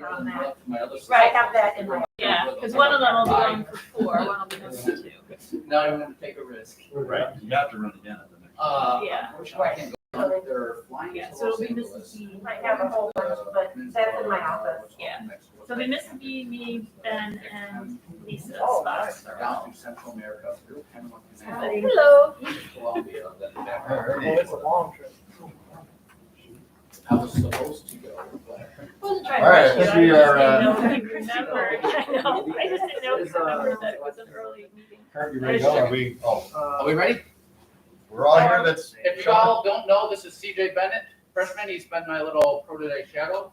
on that. Right. I have that in my. Yeah, because one of them will be going for 4, one will be going for 2. Now you want to take a risk. Right, you have to run again at the next. Yeah. Unfortunately, I can't go. They're flying Yeah, to so it'll Los be Angeles. Mrs. B. I have a whole bunch, but that's in my office. Yeah. So it'll be Mrs. B, me, Ben, and Lisa Oh, spots. Down to Central America, through Panama Canal, Hello. Colombia, then back. Alrighty. It's a long trip. I was supposed to go, but. Wasn't trying All right, to rush I you, think I we just are, didn't know if you remembered. I know, I just didn't know if you remembered that it was an early meeting. Kurt, you ready to go? Are we, Are we ready? we're all here, that's. If you all don't know, this is CJ Bennett, freshman. He's been my little protege shadow.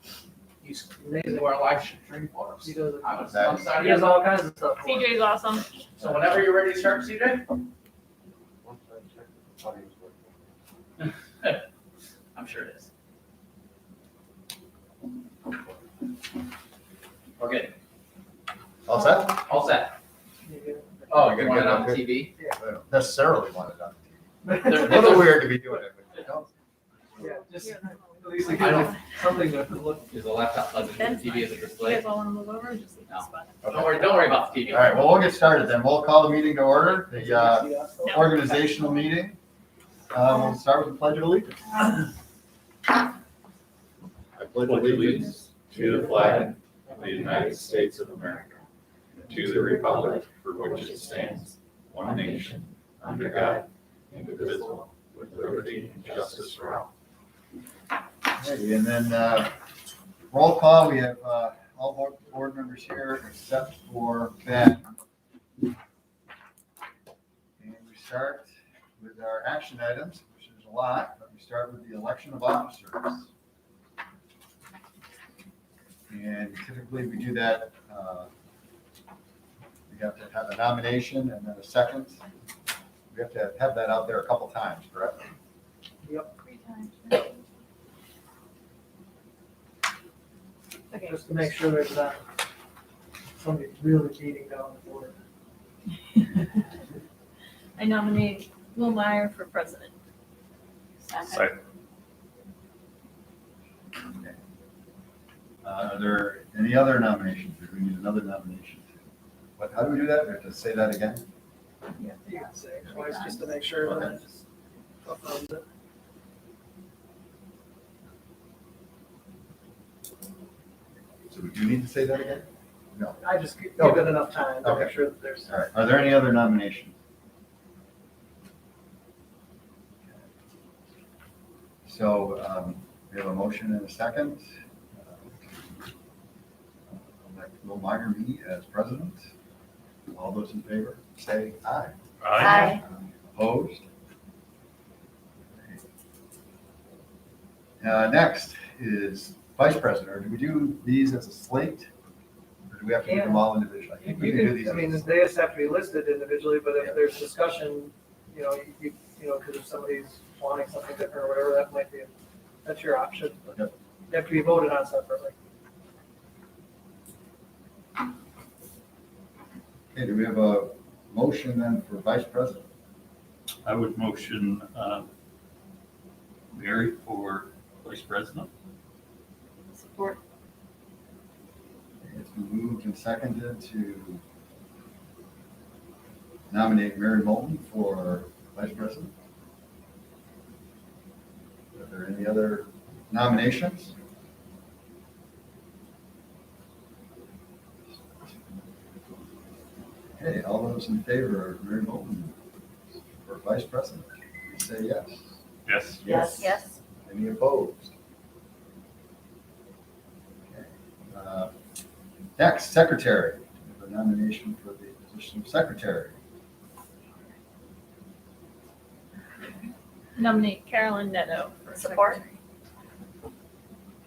He's amazing our live stream for us. He does it. I'm That- excited. He has all kinds of stuff. CJ's awesome. So whenever you're ready to start, CJ? I'm sure it is. We're good. All set? All set. Oh, You want it on TV? I don't necessarily want it on TV. There- It's a little weird to be doing it, but you don't. Yeah, just at least it I gives don't- you something to look. Is the laptop plugged into the TV as a You display? guys all want to move over or just leave this spot? Don't worry about the TV. All right, well, we'll get started then. We'll call the meeting to order, the No. organizational meeting. We'll start with the pledge of allegiance. I pledge allegiance to the flag of the United States of America, to the republic for which it stands, one nation, under God, indivisible, with liberty and justice for all. Okay, and then roll call, we have all board members here except for Ben. And we start with our action items, which is a lot, but we start with the election of officers. And typically we do that, we have to have a nomination and then a second. We have to have that out there a couple times, correct? 3 times. Okay. Just to make sure there's not somebody really beating down the board. I nominate Will Meyer for president. Second. Are there any other nominations? Do we need another nomination? What, how do we do that? We have to say that again? You can say it twice just to make sure that it just affirms it. So we do need to say that again? No. I just give it enough time to make Okay. sure that there's. All right. Are there any other nominations? So we have a motion and a second. Elect Will Meyer me as president. All those in favor, say aye. Aye. Opposed? Next is vice president. Or do we do these as a slate? Or do we have to do them all individually? I think we You can do can, these. I mean, as a- they just have to be listed individually, but if there's discussion, you know, because if somebody's wanting something different or whatever, that might be, that's your option. But Yep. you have to be voted on separately. Okay, do we have a motion then for vice president? I would motion Mary for vice president. Support. It's been moved and seconded to nominate Mary Moulton for vice president. Are there any other nominations? Okay, all those in favor of Mary Moulton for vice president, please say yes. Yes. Yes. Any opposed? Okay. Next, secretary. We have a nomination for the position of secretary. Nominate Carolyn Neto for Support. secretary.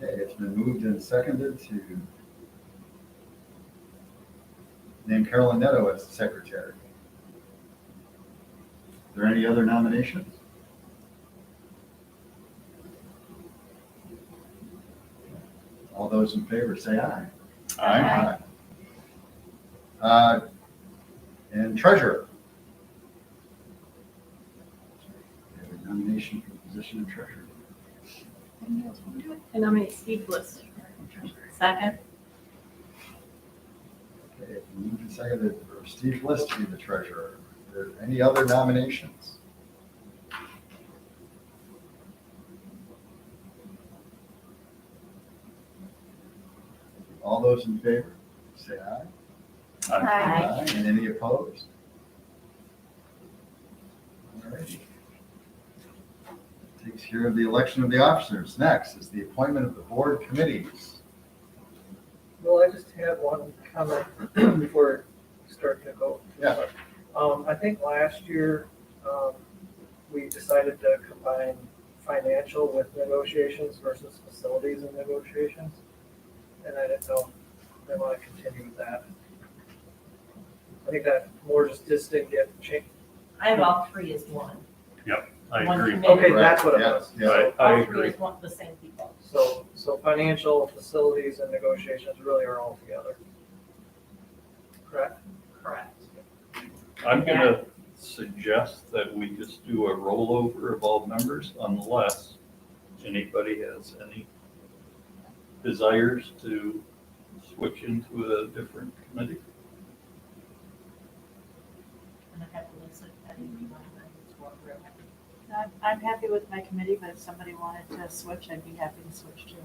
Okay, it's been moved and seconded to name Carolyn Neto as the secretary. Are there any other nominations? All those in favor say aye. Aye. And treasurer. We have a nomination for the position of treasurer. I nominate Steve Bliss for treasurer. Second. Moved and seconded for Steve Bliss to be the treasurer. Are there any other nominations? All those in favor, say aye. Aye. And any opposed? All righty. Takes care of the election of the officers. Next is the appointment of the board committees. Well, I just had one comment before we start to go. Yeah. I think last year, we decided to combine financial with negotiations versus facilities and negotiations. And I didn't know if they want to continue with that. I think that more just didn't get changed. I have all three as one. I One agree. committee. Okay, that's what it Yeah, was. yeah. So- I All three agree. is one, the same people. So financial, facilities, and negotiations really are all together. Correct? Correct. I'm gonna suggest that we just do a rollover of all members unless anybody has any desires to switch into a different committee. And I have to listen to anyone that's what we're having. I'm happy with my committee, but if somebody wanted to switch, I'd be happy to switch too.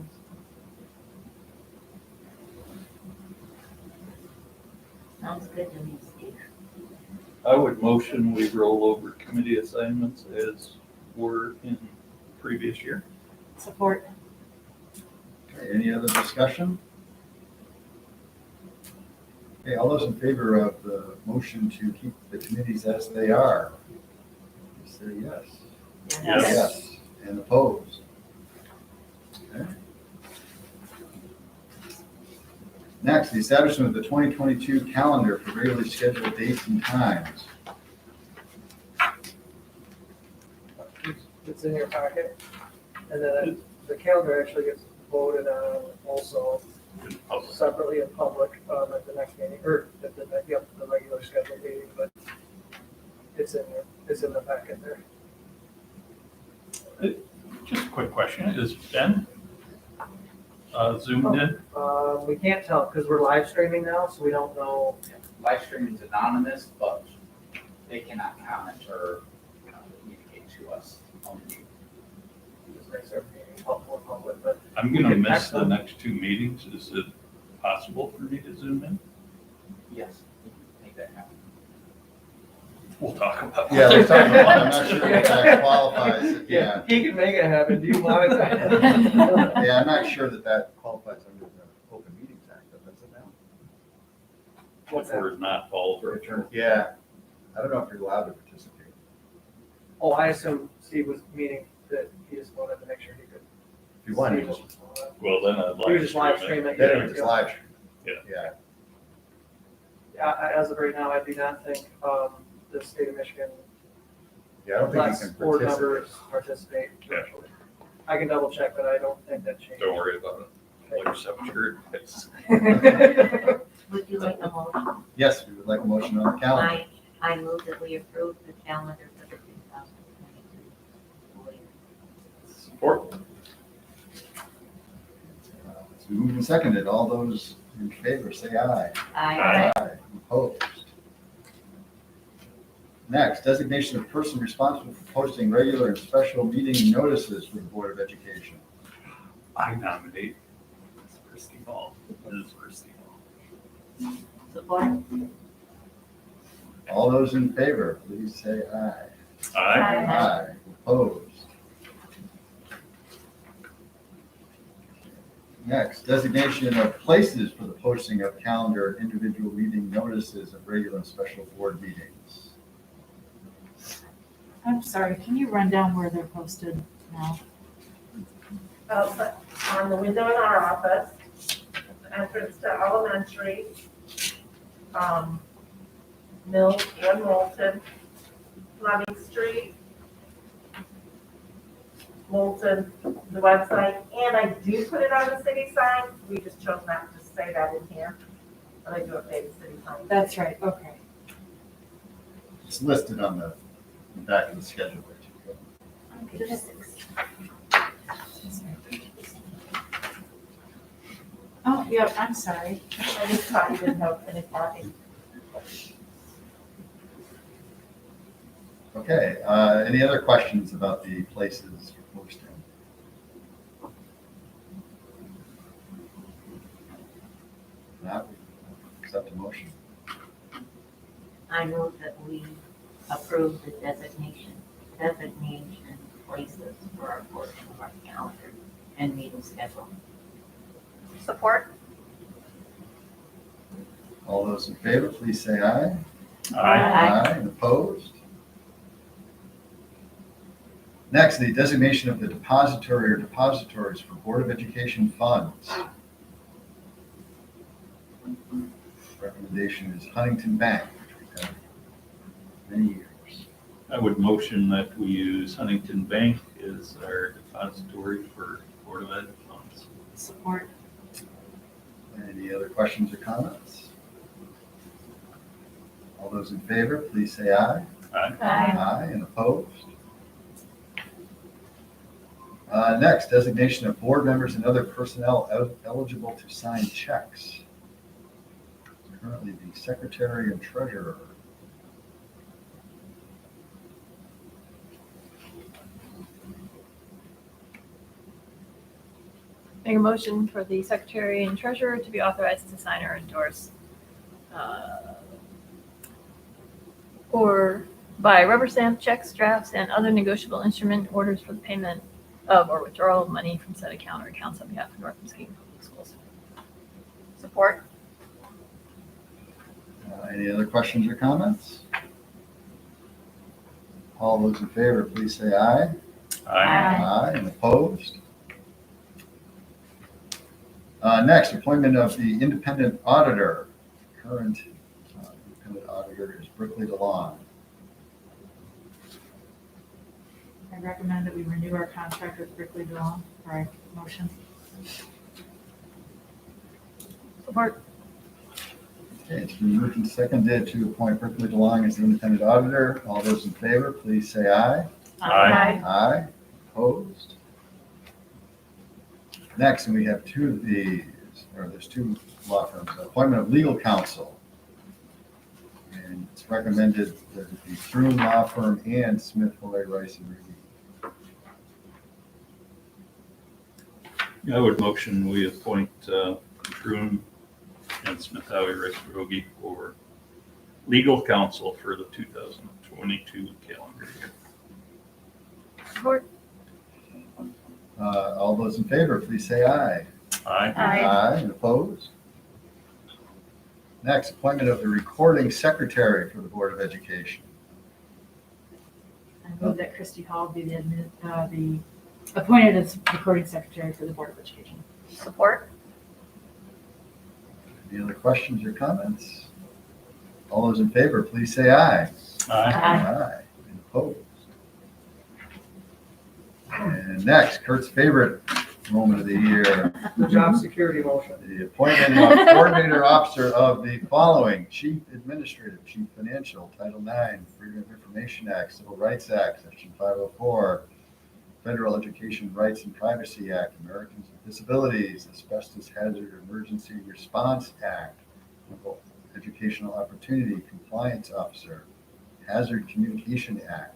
Sounds good to me, Steve. I would motion we roll over committee assignments as were in previous year. Support. Okay, any other discussion? Okay, all those in favor of the motion to keep the committees as they are, say yes. Yes. Yes. And opposed? Okay. Next, the establishment of the 2022 calendar for regularly scheduled dates and times. It's in your packet. And then the calendar actually gets voted on also separately in public at the next meeting, or at the regular scheduled meeting, but it's in there, it's in the packet there. Just a quick question, is Ben zoomed in? We can't tell because we're live streaming now, so we don't know. Live streaming is anonymous, but they cannot comment or communicate to us. Just makes our meeting more public, but I'm We gonna can miss text the them. next two meetings, is it possible for me to zoom in? Yes, we can make that happen. We'll talk about. Yeah, let's talk about, I'm not it. sure if that qualifies, yeah. he can make it happen. Do you want it? Yeah, I'm not sure that that qualifies under the Open Meetings Act, but that's it now. What's If that? we're not followed. Yeah, I don't know if you're allowed to participate. Oh, I assume Steve was meaning that he just wanted to make sure he could. If you want, see you what just, was going on. Well, then I'd like. You just live stream it. then it was just live stream. Yeah. Yeah, As of right now, I do not think the state of Michigan yeah, I don't think lets you can board participate. members participate virtually. I can double check, but I don't think that changed. Don't worry about it. Like accept your advice. Would you like a motion? Yes, we would like a motion on the calendar. I move that we approve the calendar for the 2022 school year. Support. It's moved and seconded. All those in favor, say aye. Aye. Opposed? Next, designation of person responsible for posting regular and special meeting notices for the Board of Education. I nominate Christie Ball. Ms. Christie Ball. Support. All those in favor, please say aye. Aye. Aye. Opposed? Next, designation of places for the posting of calendar and individual meeting notices of regular and special board meetings. I'm sorry, can you run down where they're posted now? But on the window in our office, entrance to elementary, Mills and Moulton, Fleming Street, Moulton, the website, and I do put it on the city sign. We just chose not to say that in here, but I do update the city sign. That's right, okay. It's listed on the back of the schedule. Oh, yeah, I'm sorry. I just thought you didn't have any parking. Okay, any other questions about the places for posting? Not, accept a motion. I move that we approve the designation places for our portion of our calendar and meeting schedule. Support? All those in favor, please say aye. Aye. And opposed? Next, the designation of the depository or depositories for Board of Education funds. Recommendation is Huntington Bank, which we've had many years. I would motion that we use Huntington Bank as our depository for Board of Ed funds. Support. Any other questions or comments? All those in favor, please say aye. Aye. Aye, and opposed? Next, designation of board members and other personnel eligible to sign checks. Currently the secretary and treasurer. Make a motion for the secretary and treasurer to be authorized to sign or endorse or by rubber stamp checks, drafts, and other negotiable instrument orders for the payment of or withdrawal of money from said account or accounts on behalf of North Muskegon Public Schools. Support? Any other questions or comments? All those in favor, please say aye. Aye, and opposed? Next, appointment of the independent auditor. Current independent auditor is Brickley DeLong. I recommend that we renew our contract with Brickley DeLong for our motion. Support? Okay, it's been moved and seconded to appoint Brickley DeLong as the independent auditor. All those in favor, please say aye. Aye. Aye, opposed? Next, and we have two of these, or there's two law firms, appointment of legal counsel. And it's recommended that it be Froome Law Firm and Smith, Holley, Rice, and Reedy. I would motion we appoint Froome and Smith, Holley, Rice, Rogie for legal counsel for the 2022 calendar year. Support? All those in favor, please say aye. Aye. Aye. And opposed? Next, appointment of the recording secretary for the Board of Education. I move that Christy Hall be the appointed as recording secretary for the Board of Education. Support? Any other questions or comments? All those in favor, please say aye. Aye. Aye. And opposed? And next, Kurt's favorite moment of the year, The job security motion. the appointment of coordinator officer of the following: Chief Administrative, Chief Financial, Title IX, Freedom of Information Act, Civil Rights Act, Section 504, Federal Education Rights and Privacy Act, Americans with Disabilities, Asbestos Hazard Emergency Response Act, Equal Educational Opportunity Compliance Officer, Hazard Communication Act,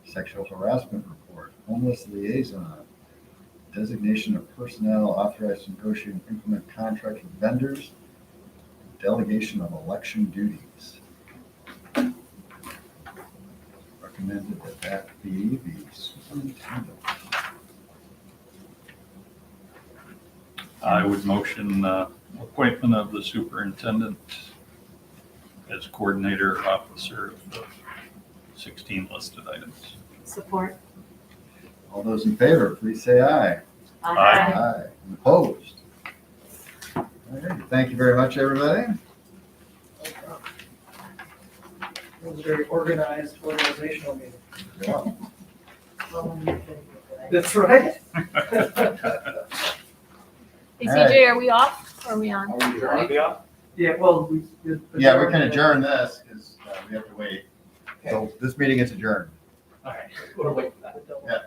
Sexual Harassment Report, Homeless Liaison, designation of personnel authorized to negotiate and implement contracts with vendors, delegation of election duties. Recommended that be the superintendent. I would motion appointment of the superintendent as coordinator officer of the 16 listed items. Support. All those in favor, please say aye. Aye. Aye. And opposed? All right, thank you very much, everybody. It was a very organized, organizational meeting. Yeah. That's right. Hey, CJ, are we off or are we on? Yeah, well, we. Yeah, we can adjourn this because we have to wait. So this meeting is adjourned. All right, we'll wait for that. Yeah.